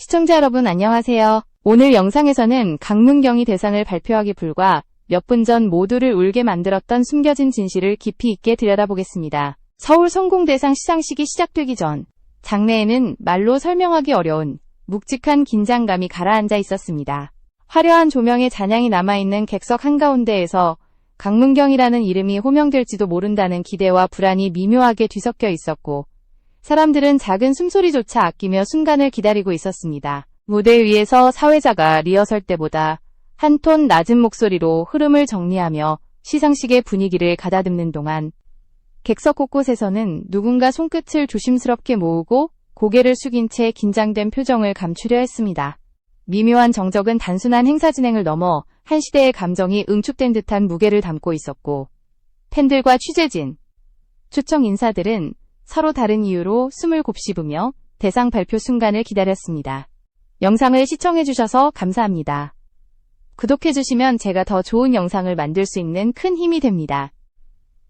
시청자 여러분 안녕하세요. 오늘 영상에서는 강문경이 대상을 발표하기 불과 몇 분 전 모두를 울게 만들었던 숨겨진 진실을 깊이 있게 들여다보겠습니다. 서울 성공대상 시상식이 시작되기 전 장내에는 말로 설명하기 어려운 묵직한 긴장감이 가라앉아 있었습니다. 화려한 조명의 잔향이 남아있는 객석 한가운데에서 강문경이라는 이름이 호명될지도 모른다는 기대와 불안이 미묘하게 뒤섞여 있었고, 사람들은 작은 숨소리조차 아끼며 순간을 기다리고 있었습니다. 무대 위에서 사회자가 리허설 때보다 한 톤 낮은 목소리로 흐름을 정리하며 시상식의 분위기를 가다듬는 동안 객석 곳곳에서는 누군가 손끝을 조심스럽게 모으고 고개를 숙인 채 긴장된 표정을 감추려 했습니다. 미묘한 정적은 단순한 행사 진행을 넘어 한 시대의 감정이 응축된 듯한 무게를 담고 있었고, 팬들과 취재진, 초청 인사들은 서로 다른 이유로 숨을 곱씹으며 대상 발표 순간을 기다렸습니다. 영상을 시청해주셔서 감사합니다. 구독해주시면 제가 더 좋은 영상을 만들 수 있는 큰 힘이 됩니다.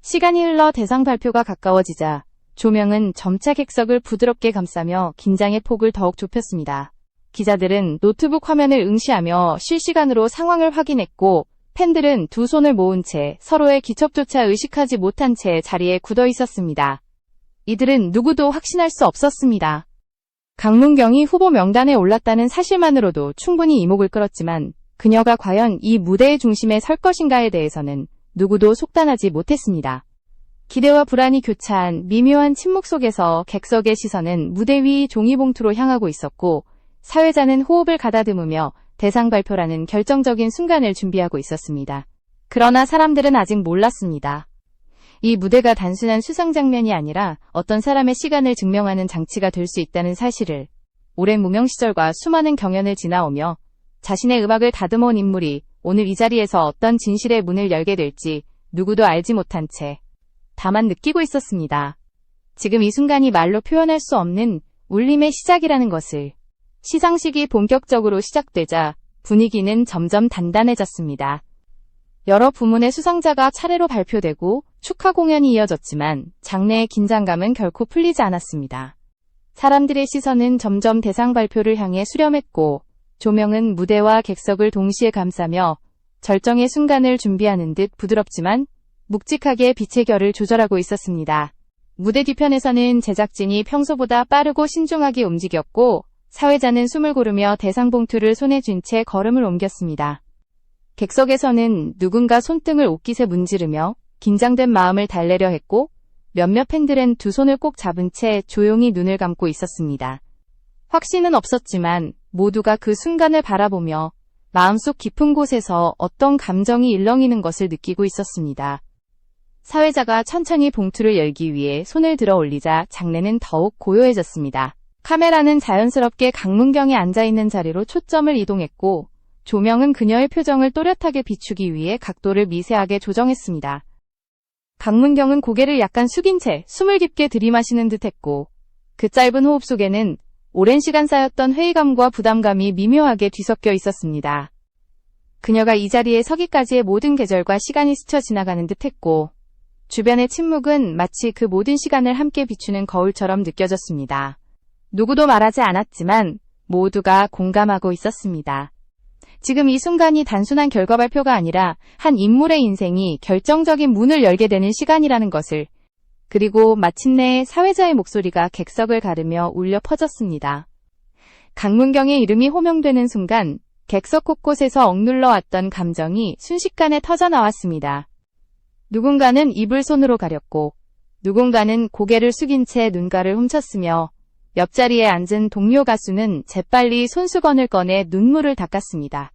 시간이 흘러 대상 발표가 가까워지자 조명은 점차 객석을 부드럽게 감싸며 긴장의 폭을 더욱 좁혔습니다. 기자들은 노트북 화면을 응시하며 실시간으로 상황을 확인했고, 팬들은 두 손을 모은 채 서로의 기척조차 의식하지 못한 채 자리에 굳어 있었습니다. 이들은 누구도 확신할 수 없었습니다. 강문경이 후보 명단에 올랐다는 사실만으로도 충분히 이목을 끌었지만, 그녀가 과연 이 무대의 중심에 설 것인가에 대해서는 누구도 속단하지 못했습니다. 기대와 불안이 교차한 미묘한 침묵 속에서 객석의 시선은 무대 위 종이봉투로 향하고 있었고, 사회자는 호흡을 가다듬으며 대상 발표라는 결정적인 순간을 준비하고 있었습니다. 그러나 사람들은 아직 몰랐습니다. 이 무대가 단순한 수상 장면이 아니라 어떤 사람의 시간을 증명하는 장치가 될 수 있다는 사실을. 오랜 무명 시절과 수많은 경연을 지나오며 자신의 음악을 다듬어온 인물이 오늘 이 자리에서 어떤 진실의 문을 열게 될지 누구도 알지 못한 채 다만 느끼고 있었습니다. 지금 이 순간이 말로 표현할 수 없는 울림의 시작이라는 것을. 시상식이 본격적으로 시작되자 분위기는 점점 단단해졌습니다. 여러 부문의 수상자가 차례로 발표되고 축하 공연이 이어졌지만 장내의 긴장감은 결코 풀리지 않았습니다. 사람들의 시선은 점점 대상 발표를 향해 수렴했고, 조명은 무대와 객석을 동시에 감싸며 절정의 순간을 준비하는 듯 부드럽지만 묵직하게 빛의 결을 조절하고 있었습니다. 무대 뒤편에서는 제작진이 평소보다 빠르고 신중하게 움직였고, 사회자는 숨을 고르며 대상 봉투를 손에 쥔 채 걸음을 옮겼습니다. 객석에서는 누군가 손등을 옷깃에 문지르며 긴장된 마음을 달래려 했고, 몇몇 팬들은 두 손을 꼭 잡은 채 조용히 눈을 감고 있었습니다. 확신은 없었지만 모두가 그 순간을 바라보며 마음속 깊은 곳에서 어떤 감정이 일렁이는 것을 느끼고 있었습니다. 사회자가 천천히 봉투를 열기 위해 손을 들어 올리자 장내는 더욱 고요해졌습니다. 카메라는 자연스럽게 강문경이 앉아있는 자리로 초점을 이동했고, 조명은 그녀의 표정을 또렷하게 비추기 위해 각도를 미세하게 조정했습니다. 강문경은 고개를 약간 숙인 채 숨을 깊게 들이마시는 듯했고, 그 짧은 호흡 속에는 오랜 시간 쌓였던 회의감과 부담감이 미묘하게 뒤섞여 있었습니다. 그녀가 이 자리에 서기까지의 모든 계절과 시간이 스쳐 지나가는 듯했고, 주변의 침묵은 마치 그 모든 시간을 함께 비추는 거울처럼 느껴졌습니다. 누구도 말하지 않았지만 모두가 공감하고 있었습니다. 지금 이 순간이 단순한 결과 발표가 아니라 한 인물의 인생이 결정적인 문을 열게 되는 시간이라는 것을. 그리고 마침내 사회자의 목소리가 객석을 가르며 울려 퍼졌습니다. 강문경의 이름이 호명되는 순간 객석 곳곳에서 억눌러 왔던 감정이 순식간에 터져나왔습니다. 누군가는 입을 손으로 가렸고, 누군가는 고개를 숙인 채 눈가를 훔쳤으며, 옆자리에 앉은 동료 가수는 재빨리 손수건을 꺼내 눈물을 닦았습니다.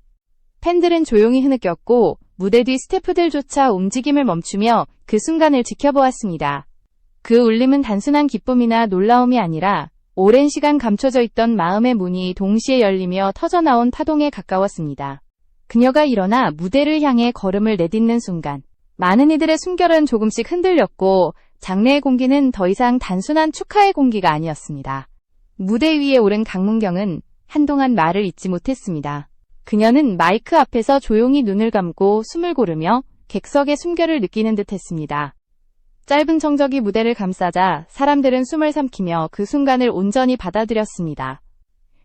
팬들은 조용히 흐느꼈고, 무대 뒤 스태프들조차 움직임을 멈추며 그 순간을 지켜보았습니다. 그 울림은 단순한 기쁨이나 놀라움이 아니라 오랜 시간 감춰져 있던 마음의 문이 동시에 열리며 터져나온 파동에 가까웠습니다. 그녀가 일어나 무대를 향해 걸음을 내딛는 순간, 많은 이들의 숨결은 조금씩 흔들렸고, 장내의 공기는 더 이상 단순한 축하의 공기가 아니었습니다. 무대 위에 오른 강문경은 한동안 말을 잇지 못했습니다. 그녀는 마이크 앞에서 조용히 눈을 감고 숨을 고르며 객석의 숨결을 느끼는 듯했습니다. 짧은 정적이 무대를 감싸자 사람들은 숨을 삼키며 그 순간을 온전히 받아들였습니다.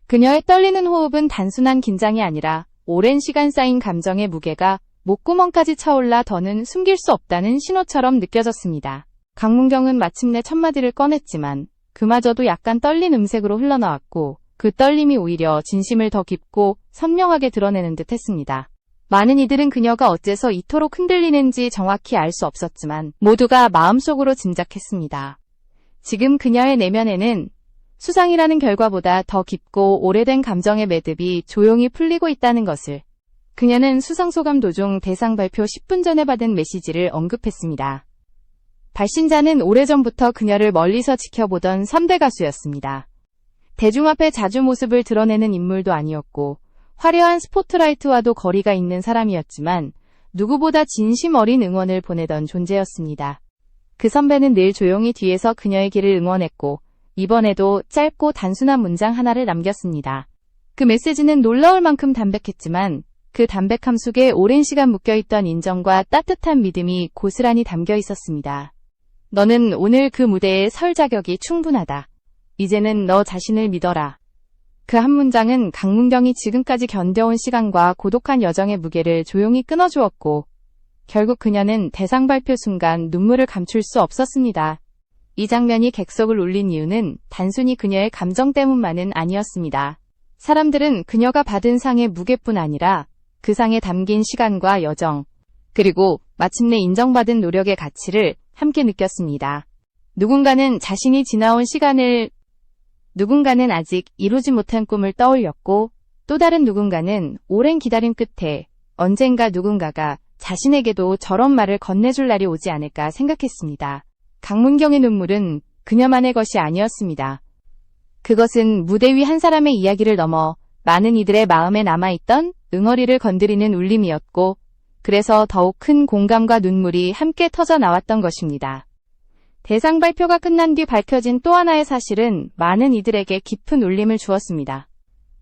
그녀의 떨리는 호흡은 단순한 긴장이 아니라 오랜 시간 쌓인 감정의 무게가 목구멍까지 차올라 더는 숨길 수 없다는 신호처럼 느껴졌습니다. 강문경은 마침내 첫 마디를 꺼냈지만 그마저도 약간 떨린 음색으로 흘러나왔고 그 떨림이 오히려 진심을 더 깊고 선명하게 드러내는 듯 했습니다. 많은 이들은 그녀가 어째서 이토록 흔들리는지 정확히 알 수 없었지만 모두가 마음속으로 짐작했습니다. 지금 그녀의 내면에는 수상이라는 결과보다 더 깊고 오래된 감정의 매듭이 조용히 풀리고 있다는 것을. 그녀는 수상소감 도중 대상 발표 10분 전에 받은 메시지를 언급했습니다. 발신자는 오래전부터 그녀를 멀리서 지켜보던 3대 가수였습니다. 대중 앞에 자주 모습을 드러내는 인물도 아니었고 화려한 스포트라이트와도 거리가 있는 사람이었지만 누구보다 진심 어린 응원을 보내던 존재였습니다. 그 선배는 늘 조용히 뒤에서 그녀의 길을 응원했고 이번에도 짧고 단순한 문장 하나를 남겼습니다. 그 메시지는 놀라울 만큼 담백했지만 그 담백함 속에 오랜 시간 묶여있던 인정과 따뜻한 믿음이 고스란히 담겨 있었습니다. 너는 오늘 그 무대에 설 자격이 충분하다. 이제는 너 자신을 믿어라. 그 한 문장은 강문경이 지금까지 견뎌온 시간과 고독한 여정의 무게를 조용히 끊어주었고 결국 그녀는 대상 발표 순간 눈물을 감출 수 없었습니다. 이 장면이 객석을 울린 이유는 단순히 그녀의 감정 때문만은 아니었습니다. 사람들은 그녀가 받은 상의 무게뿐 아니라 그 상에 담긴 시간과 여정, 그리고 마침내 인정받은 노력의 가치를 함께 느꼈습니다. 누군가는 자신이 지나온 시간을, 누군가는 아직 이루지 못한 꿈을 떠올렸고 또 다른 누군가는 오랜 기다림 끝에 언젠가 누군가가 자신에게도 저런 말을 건네줄 날이 오지 않을까 생각했습니다. 강문경의 눈물은 그녀만의 것이 아니었습니다. 그것은 무대 위 한 사람의 이야기를 넘어 많은 이들의 마음에 남아있던 응어리를 건드리는 울림이었고 그래서 더욱 큰 공감과 눈물이 함께 터져 나왔던 것입니다. 대상 발표가 끝난 뒤 밝혀진 또 하나의 사실은 많은 이들에게 깊은 울림을 주었습니다.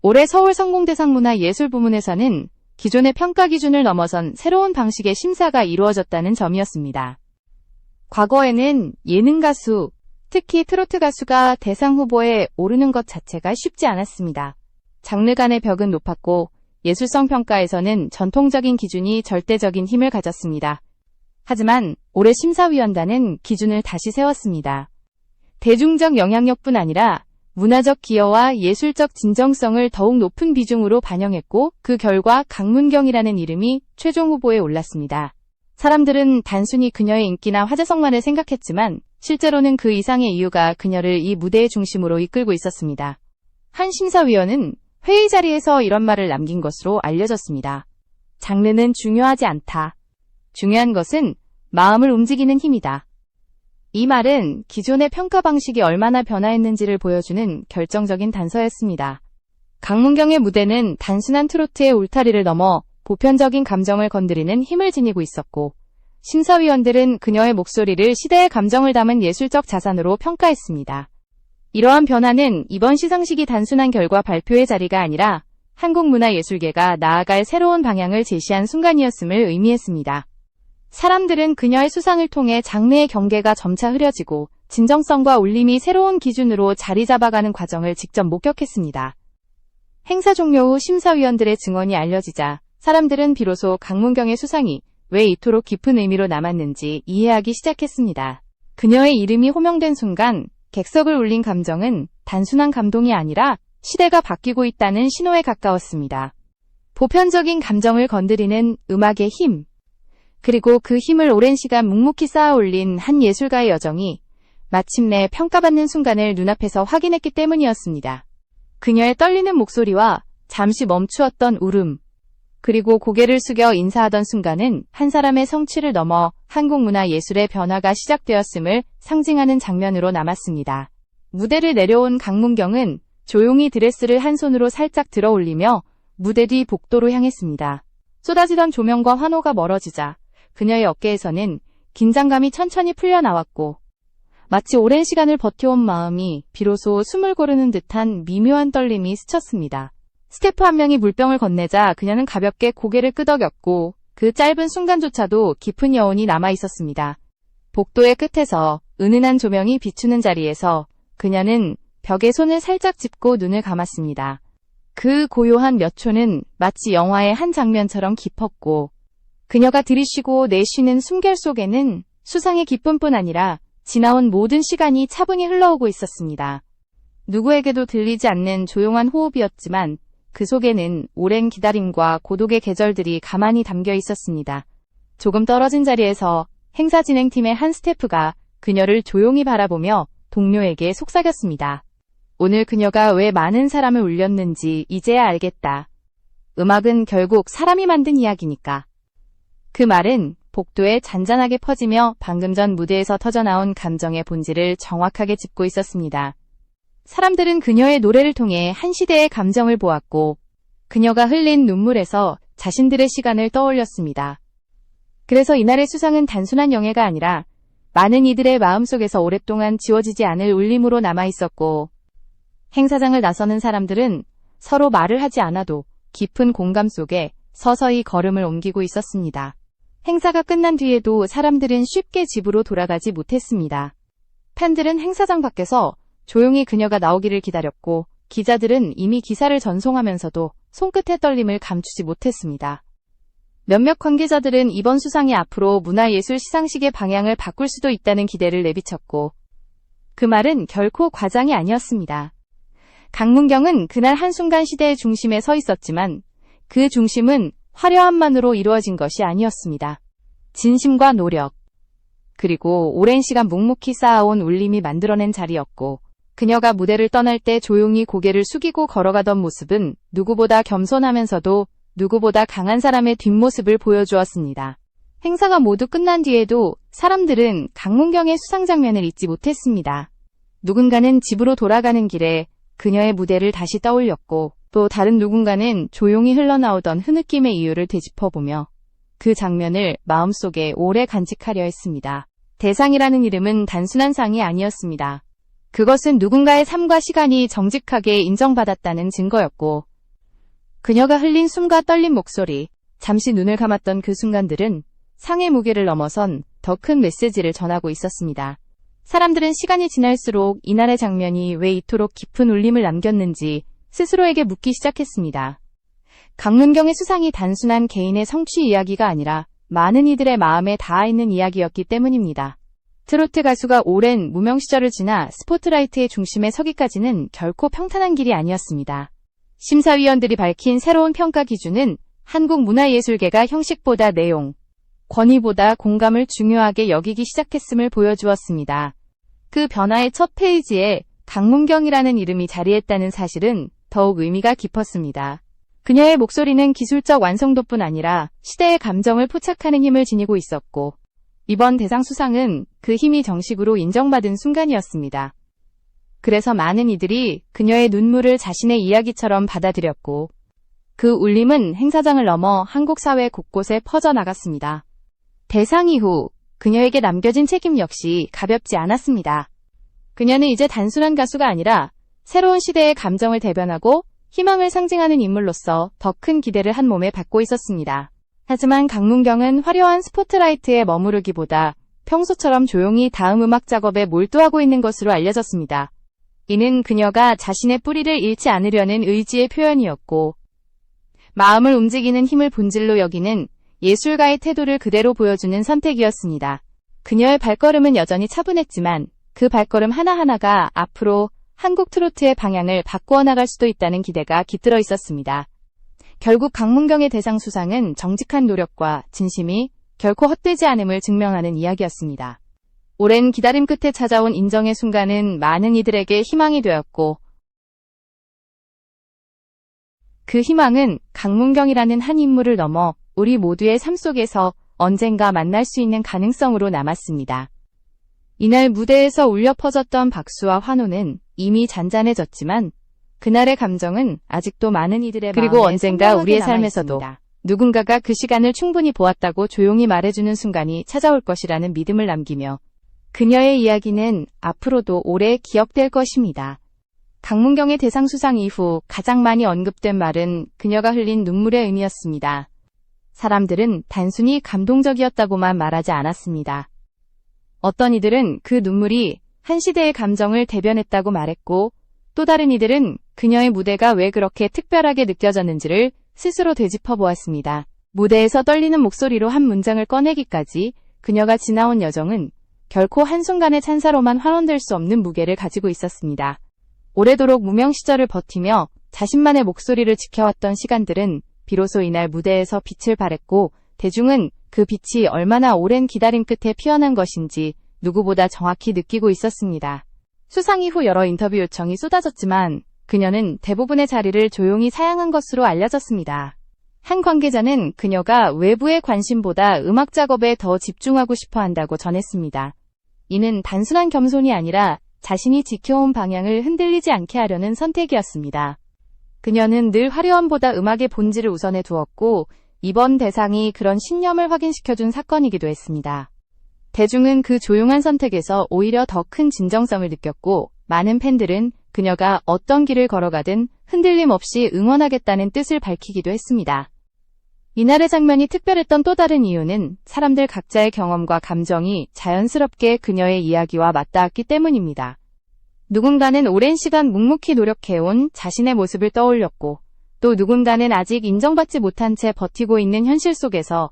올해 서울 성공대상문화예술 부문에서는 기존의 평가 기준을 넘어선 새로운 방식의 심사가 이루어졌다는 점이었습니다. 과거에는 예능 가수, 특히 트로트 가수가 대상 후보에 오르는 것 자체가 쉽지 않았습니다. 장르 간의 벽은 높았고 예술성 평가에서는 전통적인 기준이 절대적인 힘을 가졌습니다. 하지만 올해 심사위원단은 기준을 다시 세웠습니다. 대중적 영향력뿐 아니라 문화적 기여와 예술적 진정성을 더욱 높은 비중으로 반영했고 그 결과 강문경이라는 이름이 최종 후보에 올랐습니다. 사람들은 단순히 그녀의 인기나 화제성만을 생각했지만 실제로는 그 이상의 이유가 그녀를 이 무대의 중심으로 이끌고 있었습니다. 한 심사위원은 회의 자리에서 이런 말을 남긴 것으로 알려졌습니다. 장르는 중요하지 않다. 중요한 것은 마음을 움직이는 힘이다. 이 말은 기존의 평가 방식이 얼마나 변화했는지를 보여주는 결정적인 단서였습니다. 강문경의 무대는 단순한 트로트의 울타리를 넘어 보편적인 감정을 건드리는 힘을 지니고 있었고 심사위원들은 그녀의 목소리를 시대의 감정을 담은 예술적 자산으로 평가했습니다. 이러한 변화는 이번 시상식이 단순한 결과 발표의 자리가 아니라 한국 문화예술계가 나아갈 새로운 방향을 제시한 순간이었음을 의미했습니다. 사람들은 그녀의 수상을 통해 장르의 경계가 점차 흐려지고 진정성과 울림이 새로운 기준으로 자리 잡아가는 과정을 직접 목격했습니다. 행사 종료 후 심사위원들의 증언이 알려지자 사람들은 비로소 강문경의 수상이 왜 이토록 깊은 의미로 남았는지 이해하기 시작했습니다. 그녀의 이름이 호명된 순간 객석을 울린 감정은 단순한 감동이 아니라 시대가 바뀌고 있다는 신호에 가까웠습니다. 보편적인 감정을 건드리는 음악의 힘, 그리고 그 힘을 오랜 시간 묵묵히 쌓아 올린 한 예술가의 여정이 마침내 평가받는 순간을 눈앞에서 확인했기 때문이었습니다. 그녀의 떨리는 목소리와 잠시 멈추었던 울음, 그리고 고개를 숙여 인사하던 순간은 한 사람의 성취를 넘어 한국 문화 예술의 변화가 시작되었음을 상징하는 장면으로 남았습니다. 무대를 내려온 강문경은 조용히 드레스를 한 손으로 살짝 들어 올리며 무대 뒤 복도로 향했습니다. 쏟아지던 조명과 환호가 멀어지자 그녀의 어깨에서는 긴장감이 천천히 풀려나왔고 마치 오랜 시간을 버텨온 마음이 비로소 숨을 고르는 듯한 미묘한 떨림이 스쳤습니다. 스태프 한 명이 물병을 건네자 그녀는 가볍게 고개를 끄덕였고 그 짧은 순간조차도 깊은 여운이 남아 있었습니다. 복도의 끝에서 은은한 조명이 비추는 자리에서 그녀는 벽에 손을 살짝 짚고 눈을 감았습니다. 그 고요한 몇 초는 마치 영화의 한 장면처럼 깊었고, 그녀가 들이쉬고 내쉬는 숨결 속에는 수상의 기쁨뿐 아니라 지나온 모든 시간이 차분히 흘러오고 있었습니다. 누구에게도 들리지 않는 조용한 호흡이었지만 그 속에는 오랜 기다림과 고독의 계절들이 가만히 담겨 있었습니다. 조금 떨어진 자리에서 행사 진행팀의 한 스태프가 그녀를 조용히 바라보며 동료에게 속삭였습니다. 오늘 그녀가 왜 많은 사람을 울렸는지 이제야 알겠다. 음악은 결국 사람이 만든 이야기니까. 그 말은 복도에 잔잔하게 퍼지며 방금 전 무대에서 터져나온 감정의 본질을 정확하게 짚고 있었습니다. 사람들은 그녀의 노래를 통해 한 시대의 감정을 보았고, 그녀가 흘린 눈물에서 자신들의 시간을 떠올렸습니다. 그래서 이날의 수상은 단순한 영예가 아니라 많은 이들의 마음속에서 오랫동안 지워지지 않을 울림으로 남아있었고, 행사장을 나서는 사람들은 서로 말을 하지 않아도 깊은 공감 속에 서서히 걸음을 옮기고 있었습니다. 행사가 끝난 뒤에도 사람들은 쉽게 집으로 돌아가지 못했습니다. 팬들은 행사장 밖에서 조용히 그녀가 나오기를 기다렸고, 기자들은 이미 기사를 전송하면서도 손끝의 떨림을 감추지 못했습니다. 몇몇 관계자들은 이번 수상이 앞으로 문화예술 시상식의 방향을 바꿀 수도 있다는 기대를 내비쳤고, 그 말은 결코 과장이 아니었습니다. 강문경은 그날 한순간 시대의 중심에 서 있었지만 그 중심은 화려함만으로 이루어진 것이 아니었습니다. 진심과 노력, 그리고 오랜 시간 묵묵히 쌓아온 울림이 만들어낸 자리였고, 그녀가 무대를 떠날 때 조용히 고개를 숙이고 걸어가던 모습은 누구보다 겸손하면서도 누구보다 강한 사람의 뒷모습을 보여주었습니다. 행사가 모두 끝난 뒤에도 사람들은 강문경의 수상 장면을 잊지 못했습니다. 누군가는 집으로 돌아가는 길에 그녀의 무대를 다시 떠올렸고, 또 다른 누군가는 조용히 흘러나오던 흐느낌의 이유를 되짚어보며 그 장면을 마음속에 오래 간직하려 했습니다. 대상이라는 이름은 단순한 상이 아니었습니다. 그것은 누군가의 삶과 시간이 정직하게 인정받았다는 증거였고, 그녀가 흘린 숨과 떨린 목소리, 잠시 눈을 감았던 그 순간들은 상의 무게를 넘어선 더 큰 메시지를 전하고 있었습니다. 사람들은 시간이 지날수록 이날의 장면이 왜 이토록 깊은 울림을 남겼는지 스스로에게 묻기 시작했습니다. 강문경의 수상이 단순한 개인의 성취 이야기가 아니라 많은 이들의 마음에 닿아있는 이야기였기 때문입니다. 트로트 가수가 오랜 무명 시절을 지나 스포트라이트의 중심에 서기까지는 결코 평탄한 길이 아니었습니다. 심사위원들이 밝힌 새로운 평가 기준은 한국 문화예술계가 형식보다 내용, 권위보다 공감을 중요하게 여기기 시작했음을 보여주었습니다. 그 변화의 첫 페이지에 강문경이라는 이름이 자리했다는 사실은 더욱 의미가 깊었습니다. 그녀의 목소리는 기술적 완성도뿐 아니라 시대의 감정을 포착하는 힘을 지니고 있었고, 이번 대상 수상은 그 힘이 정식으로 인정받은 순간이었습니다. 그래서 많은 이들이 그녀의 눈물을 자신의 이야기처럼 받아들였고, 그 울림은 행사장을 넘어 한국 사회 곳곳에 퍼져나갔습니다. 대상 이후 그녀에게 남겨진 책임 역시 가볍지 않았습니다. 그녀는 이제 단순한 가수가 아니라 새로운 시대의 감정을 대변하고 희망을 상징하는 인물로서 더 큰 기대를 한 몸에 받고 있었습니다. 하지만 강문경은 화려한 스포트라이트에 머무르기보다 평소처럼 조용히 다음 음악 작업에 몰두하고 있는 것으로 알려졌습니다. 이는 그녀가 자신의 뿌리를 잃지 않으려는 의지의 표현이었고, 마음을 움직이는 힘을 본질로 여기는 예술가의 태도를 그대로 보여주는 선택이었습니다. 그녀의 발걸음은 여전히 차분했지만 그 발걸음 하나하나가 앞으로 한국 트로트의 방향을 바꾸어 나갈 수도 있다는 기대가 깃들어 있었습니다. 결국 강문경의 대상 수상은 정직한 노력과 진심이 결코 헛되지 않음을 증명하는 이야기였습니다. 오랜 기다림 끝에 찾아온 인정의 순간은 많은 이들에게 희망이 되었고, 그 희망은 강문경이라는 한 인물을 넘어 우리 모두의 삶 속에서 언젠가 만날 수 있는 가능성으로 남았습니다. 이날 무대에서 울려 퍼졌던 박수와 환호는 이미 잔잔해졌지만 그날의 감정은 아직도 많은 이들의 마음에 그리고 언젠가 우리의 삶에서도 누군가가 그 시간을 충분히 보았다고 조용히 말해주는 순간이 찾아올 것이라는 믿음을 남기며 그녀의 이야기는 앞으로도 오래 기억될 것입니다. 강문경의 대상 수상 이후 가장 많이 언급된 말은 그녀가 흘린 눈물의 의미였습니다. 사람들은 단순히 감동적이었다고만 말하지 않았습니다. 어떤 이들은 그 눈물이 한 시대의 감정을 대변했다고 말했고, 또 다른 이들은 그녀의 무대가 왜 그렇게 특별하게 느껴졌는지를 스스로 되짚어 보았습니다. 무대에서 떨리는 목소리로 한 문장을 꺼내기까지 그녀가 지나온 여정은 결코 한순간의 찬사로만 환원될 수 없는 무게를 가지고 있었습니다. 오래도록 무명 시절을 버티며 자신만의 목소리를 지켜왔던 시간들은 비로소 이날 무대에서 빛을 발했고, 대중은 그 빛이 얼마나 오랜 기다림 끝에 피어난 것인지 누구보다 정확히 느끼고 있었습니다. 수상 이후 여러 인터뷰 요청이 쏟아졌지만 그녀는 대부분의 자리를 조용히 사양한 것으로 알려졌습니다. 한 관계자는 그녀가 외부의 관심보다 음악 작업에 더 집중하고 싶어 한다고 전했습니다. 이는 단순한 겸손이 아니라 자신이 지켜온 방향을 흔들리지 않게 하려는 선택이었습니다. 그녀는 늘 화려함보다 음악의 본질을 우선해 두었고, 이번 대상이 그런 신념을 확인시켜준 사건이기도 했습니다. 대중은 그 조용한 선택에서 오히려 더 큰 진정성을 느꼈고, 많은 팬들은 그녀가 어떤 길을 걸어가든 흔들림 없이 응원하겠다는 뜻을 밝히기도 했습니다. 이날의 장면이 특별했던 또 다른 이유는 사람들 각자의 경험과 감정이 자연스럽게 그녀의 이야기와 맞닿았기 때문입니다. 누군가는 오랜 시간 묵묵히 노력해온 자신의 모습을 떠올렸고, 또 누군가는 아직 인정받지 못한 채 버티고 있는 현실 속에서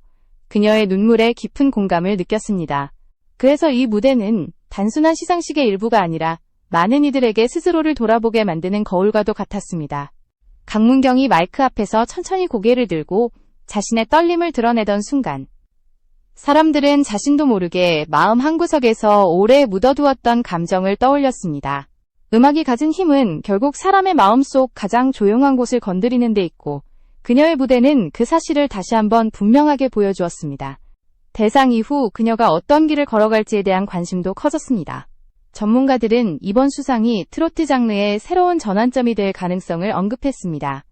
그녀의 눈물에 깊은 공감을 느꼈습니다. 그래서 이 무대는 단순한 시상식의 일부가 아니라 많은 이들에게 스스로를 돌아보게 만드는 거울과도 같았습니다. 강문경이 마이크 앞에서 천천히 고개를 들고 자신의 떨림을 드러내던 순간, 사람들은 자신도 모르게 마음 한구석에서 오래 묻어두었던 감정을 떠올렸습니다. 음악이 가진 힘은 결국 사람의 마음속 가장 조용한 곳을 건드리는 데 있고, 그녀의 무대는 그 사실을 다시 한번 분명하게 보여주었습니다. 대상 이후 그녀가 어떤 길을 걸어갈지에 대한 관심도 커졌습니다. 전문가들은 이번 수상이 트로트 장르의 새로운 전환점이 될 가능성을 언급했습니다.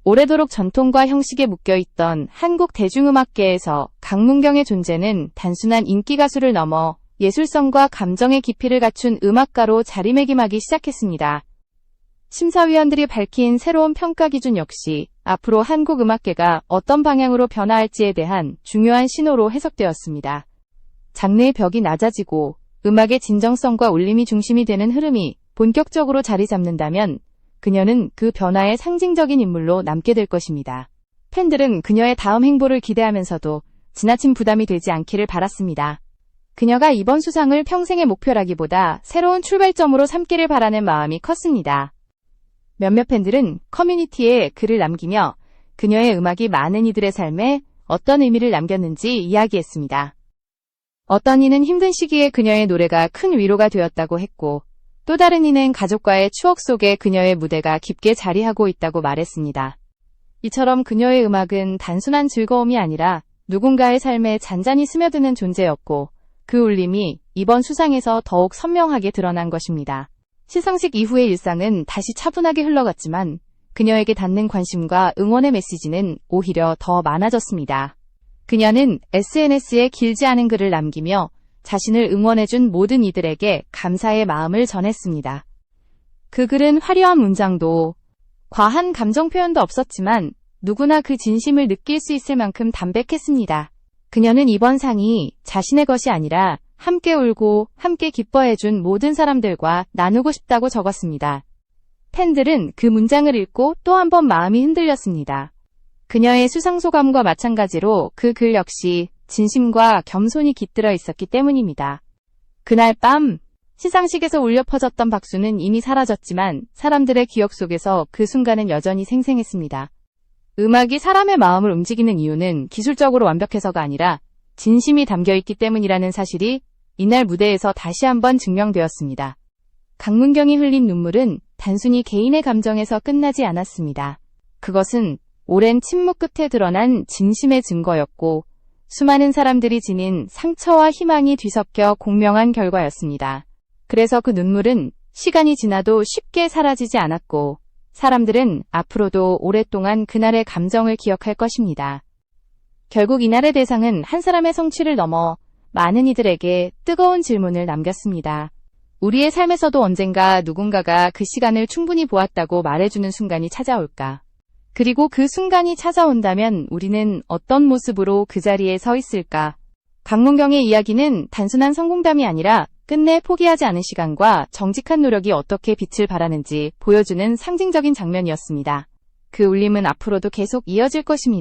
오래도록 전통과 형식에 묶여있던 한국 대중음악계에서 강문경의 존재는 단순한 인기 가수를 넘어 예술성과 감정의 깊이를 갖춘 음악가로 자리매김하기 시작했습니다. 심사위원들이 밝힌 새로운 평가 기준 역시 앞으로 한국 음악계가 어떤 방향으로 변화할지에 대한 중요한 신호로 해석되었습니다. 장르의 벽이 낮아지고 음악의 진정성과 울림이 중심이 되는 흐름이 본격적으로 자리 잡는다면 그녀는 그 변화의 상징적인 인물로 남게 될 것입니다. 팬들은 그녀의 다음 행보를 기대하면서도 지나친 부담이 되지 않기를 바랐습니다. 그녀가 이번 수상을 평생의 목표라기보다 새로운 출발점으로 삼기를 바라는 마음이 컸습니다. 몇몇 팬들은 커뮤니티에 글을 남기며 그녀의 음악이 많은 이들의 삶에 어떤 의미를 남겼는지 이야기했습니다. 어떤 이는 힘든 시기에 그녀의 노래가 큰 위로가 되었다고 했고, 또 다른 이는 가족과의 추억 속에 그녀의 무대가 깊게 자리하고 있다고 말했습니다. 이처럼 그녀의 음악은 단순한 즐거움이 아니라 누군가의 삶에 잔잔히 스며드는 존재였고, 그 울림이 이번 수상에서 더욱 선명하게 드러난 것입니다. 시상식 이후의 일상은 다시 차분하게 흘러갔지만 그녀에게 닿는 관심과 응원의 메시지는 오히려 더 많아졌습니다. 그녀는 SNS에 길지 않은 글을 남기며 자신을 응원해준 모든 이들에게 감사의 마음을 전했습니다. 그 글은 화려한 문장도 과한 감정 표현도 없었지만 누구나 그 진심을 느낄 수 있을 만큼 담백했습니다. 그녀는 이번 상이 자신의 것이 아니라 함께 울고 함께 기뻐해준 모든 사람들과 나누고 싶다고 적었습니다. 팬들은 그 문장을 읽고 또 한 번 마음이 흔들렸습니다. 그녀의 수상 소감과 마찬가지로 그 글 역시 진심과 겸손이 깃들어 있었기 때문입니다. 그날 밤 시상식에서 울려 퍼졌던 박수는 이미 사라졌지만 사람들의 기억 속에서 그 순간은 여전히 생생했습니다. 음악이 사람의 마음을 움직이는 이유는 기술적으로 완벽해서가 아니라 진심이 담겨있기 때문이라는 사실이 이날 무대에서 다시 한번 증명되었습니다. 강문경이 흘린 눈물은 단순히 개인의 감정에서 끝나지 않았습니다. 그것은 오랜 침묵 끝에 드러난 진심의 증거였고, 수많은 사람들이 지닌 상처와 희망이 뒤섞여 공명한 결과였습니다. 그래서 그 눈물은 시간이 지나도 쉽게 사라지지 않았고, 사람들은 앞으로도 오랫동안 그날의 감정을 기억할 것입니다. 결국 이날의 대상은 한 사람의 성취를 넘어 많은 이들에게 뜨거운 질문을 남겼습니다. 우리의 삶에서도 언젠가 누군가가 그 시간을 충분히 보았다고 말해주는 순간이 찾아올까? 그리고 그 순간이 찾아온다면 우리는 어떤 모습으로 그 자리에 서 있을까? 강문경의 이야기는 단순한 성공담이 아니라 끝내 포기하지 않은 시간과 정직한 노력이 어떻게 빛을 발하는지 보여주는 상징적인 장면이었습니다. 그 울림은 앞으로도 계속 이어질 것입니다.